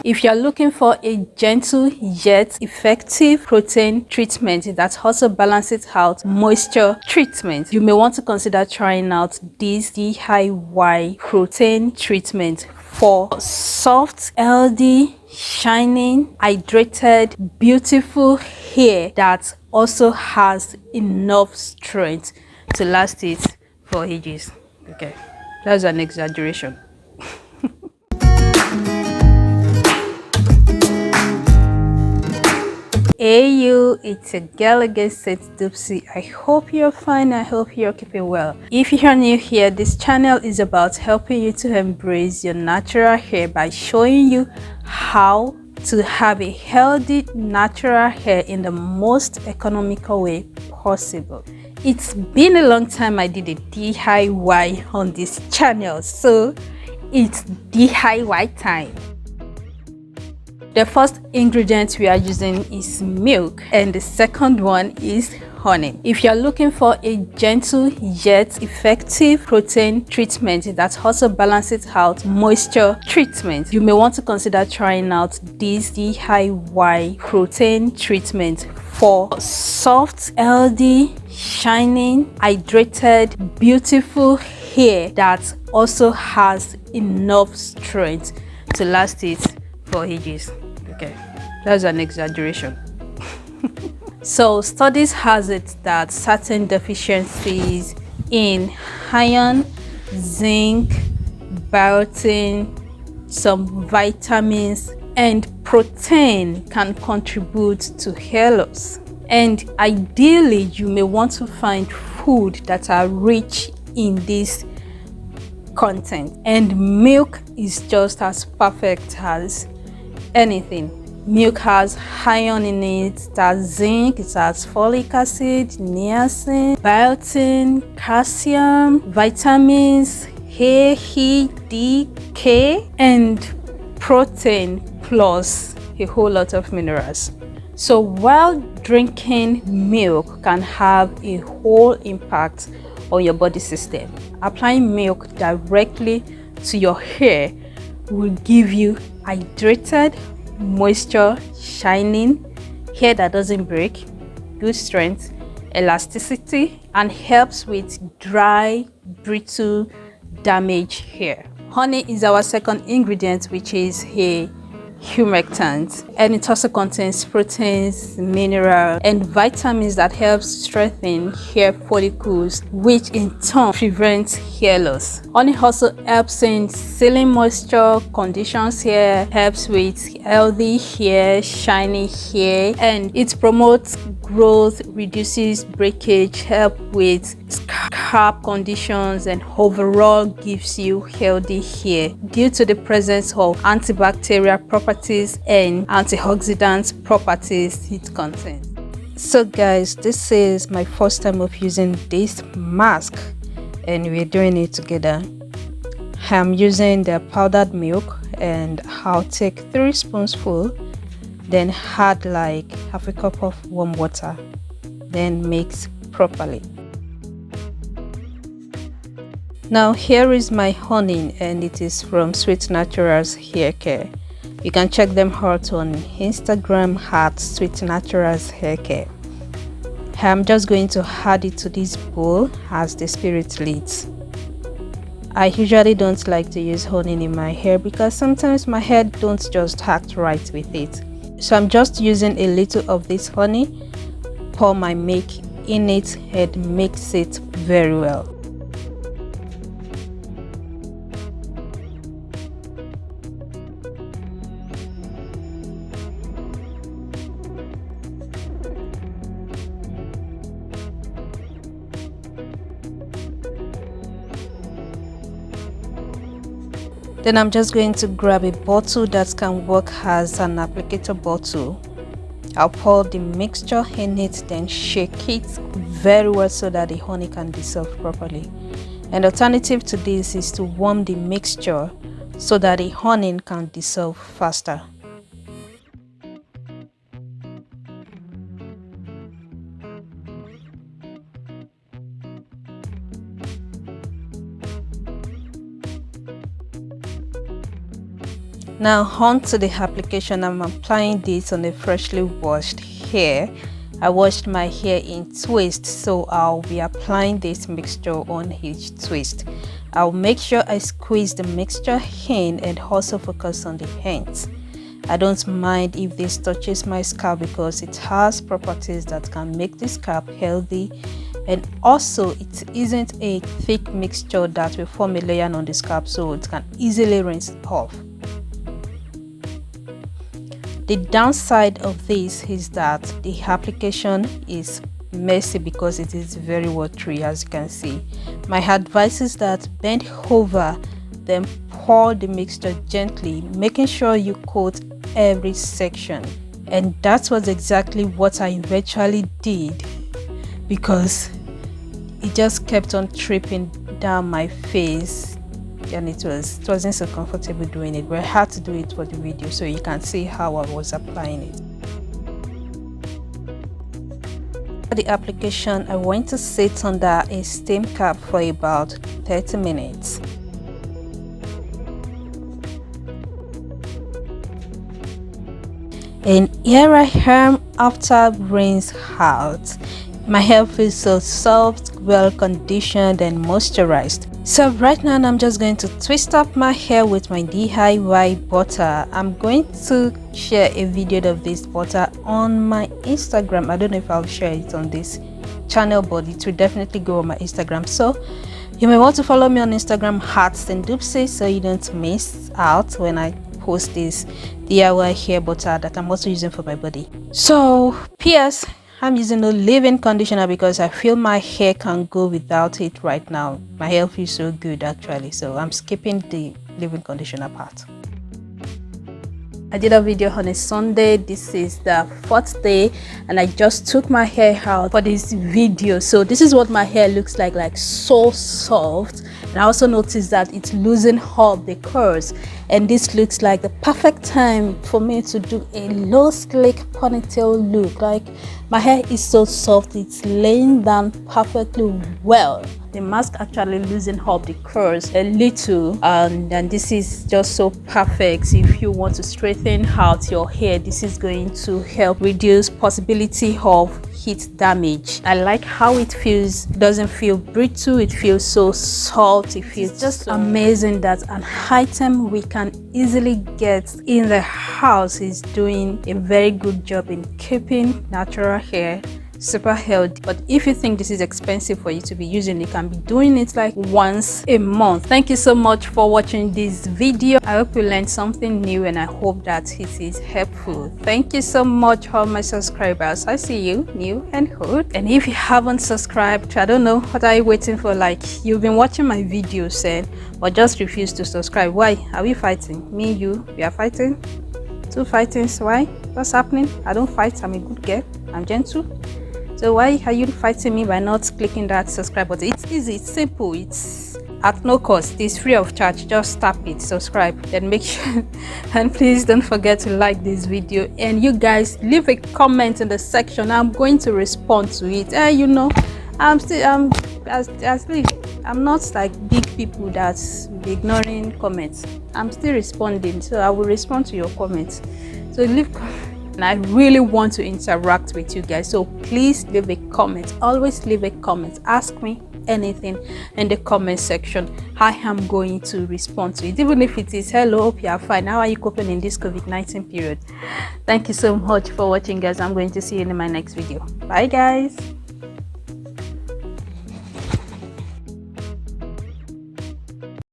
If you're looking for a gentle yet effective protein treatment that also balances out moisture treatment, you may want to consider trying out this DIY protein treatment for soft, healthy, shining, hydrated, beautiful hair that also has enough strength to last it for ages. Okay, that's an exaggeration. Hey you, it's a girl again, St. Dupsy. I hope you're fine. I hope you're keeping well. If you're new here, this channel is about helping you to embrace your natural hair by showing you how to have a healthy natural hair in the most economical way possible. It's been a long time I did a DIY on this channel, so it's DIY time. The first ingredient we are using is milk, and the second one is honey. If you're looking for a gentle yet effective protein treatment that also balances out moisture treatment, you may want to consider trying out this DIY protein treatment for soft, healthy, shining, hydrated, beautiful hair that also has enough strength to last it for ages. Okay, that's an exaggeration. So studies has it that certain deficiencies in iron, zinc, biotin, some vitamins and protein can contribute to hair loss. And ideally you may want to find food that are rich in this content, and milk is just as perfect as anything. Milk has iron in it, it has zinc, it has folic acid, niacin, biotin, calcium, vitamins A, E, D, K, and protein plus a whole lot of minerals. So while drinking milk can have a whole impact on your body system, applying milk directly to your hair will give you hydrated, moisture, shining hair that doesn't break, good strength, elasticity, and helps with dry, brittle, damaged hair. Honey is our second ingredient, which is a humectant, and it also contains proteins, minerals, and vitamins that help strengthen hair follicles, which in turn prevents hair loss. Honey also helps in sealing moisture, conditions hair, helps with healthy hair, shiny hair, and it promotes growth, reduces breakage, help with scalp conditions, and overall gives you healthy hair due to the presence of antibacterial properties and antioxidant properties it contains. So guys, this is my first time of using this mask and we're doing it together. I'm using the powdered milk and I'll take 3 spoonfuls, then add like half a cup of warm water, then mix properly. Now here is my honey, and it is from Sweet Naturals Hair Care. You can check them out on Instagram at Sweet Naturals Hair Care. I'm just going to add it to this bowl as the spirit leads. I usually don't like to use honey in my hair because sometimes my hair don't just act right with it. So I'm just using a little of this honey, pour my milk in it and mix it very well. Then I'm just going to grab a bottle that can work as an applicator bottle. I'll pour the mixture in it, then shake it very well so that the honey can dissolve properly. An alternative to this is to warm the mixture so that the honey can dissolve faster. Now on to the application. I'm applying this on a freshly washed hair. I washed my hair in twists, so I'll be applying this mixture on each twist. I'll make sure I squeeze the mixture in and also focus on the ends. I don't mind if this touches my scalp because it has properties that can make the scalp healthy, and also it isn't a thick mixture that will form a layer on the scalp, so it can easily rinse off. The downside of this is that the application is messy because it is very watery, as you can see. My advice is that bend over, then pour the mixture gently, making sure you coat every section. And that was exactly what I eventually did, because it just kept on tripping down my face, and it wasn't so comfortable doing it, but I had to do it for the video so you can see how I was applying it. For the application, I went to sit under a steam cap for about 30 minutes. And here I am after rinse out. My hair feels so soft, well conditioned and moisturized. So right now I'm just going to twist up my hair with my DIY butter. I'm going to share a video of this butter on my Instagram. I don't know if I'll share it on this channel, but it will definitely go on my Instagram. So you may want to follow me on Instagram @SenDupsy so you don't miss out when I post this DIY hair butter that I'm also using for my body. So PS, I'm using a leave-in conditioner because I feel my hair can go without it right now. My hair feels so good actually, so I'm skipping the leave-in conditioner part. I did a video on a Sunday. This is the 4th day and I just took my hair out for this video. So this is what my hair looks like so soft. And I also noticed that it's losing up the curls, and this looks like the perfect time for me to do a low slick ponytail look. Like, my hair is so soft, it's laying down perfectly well. The mask actually loosen up the curls a little, and this is just so perfect if you want to straighten out your hair. This is going to help reduce possibility of heat damage. I like how it feels. It doesn't feel brittle, it feels so soft. It feels just amazing that an item we can easily get in the house is doing a very good job in keeping natural hair super healthy. But if you think this is expensive for you to be using, you can be doing it like once a month. Thank you so much for watching this video. I hope you learned something new and I hope that it is helpful. Thank you so much, all my subscribers. I see you, new and old. And if you haven't subscribed, I don't know, what are you waiting for? Like, you've been watching my videos but just refuse to subscribe. Why are we fighting? Me, you, we are fighting. Two fightings. Why? What's happening? I don't fight. I'm a good girl. I'm gentle. So why are you fighting me by not clicking that subscribe button? It's easy, it's simple, it's at no cost, it's free of charge. Just tap it, subscribe, then make sure and please don't forget to like this video, and you guys leave a comment in the section. I'm going to respond to it. You know, I'm not like big people that's ignoring comments. I'm still responding, so I will respond to your comments. So leave and I really want to interact with you guys, so please leave a comment. Always leave a comment. Ask me anything in the comment section. I am going to respond to it, even if it is hello, hope you are fine, how are you coping in this COVID-19 period. Thank you so much for watching, guys. I'm going to see you in my next video. Bye guys.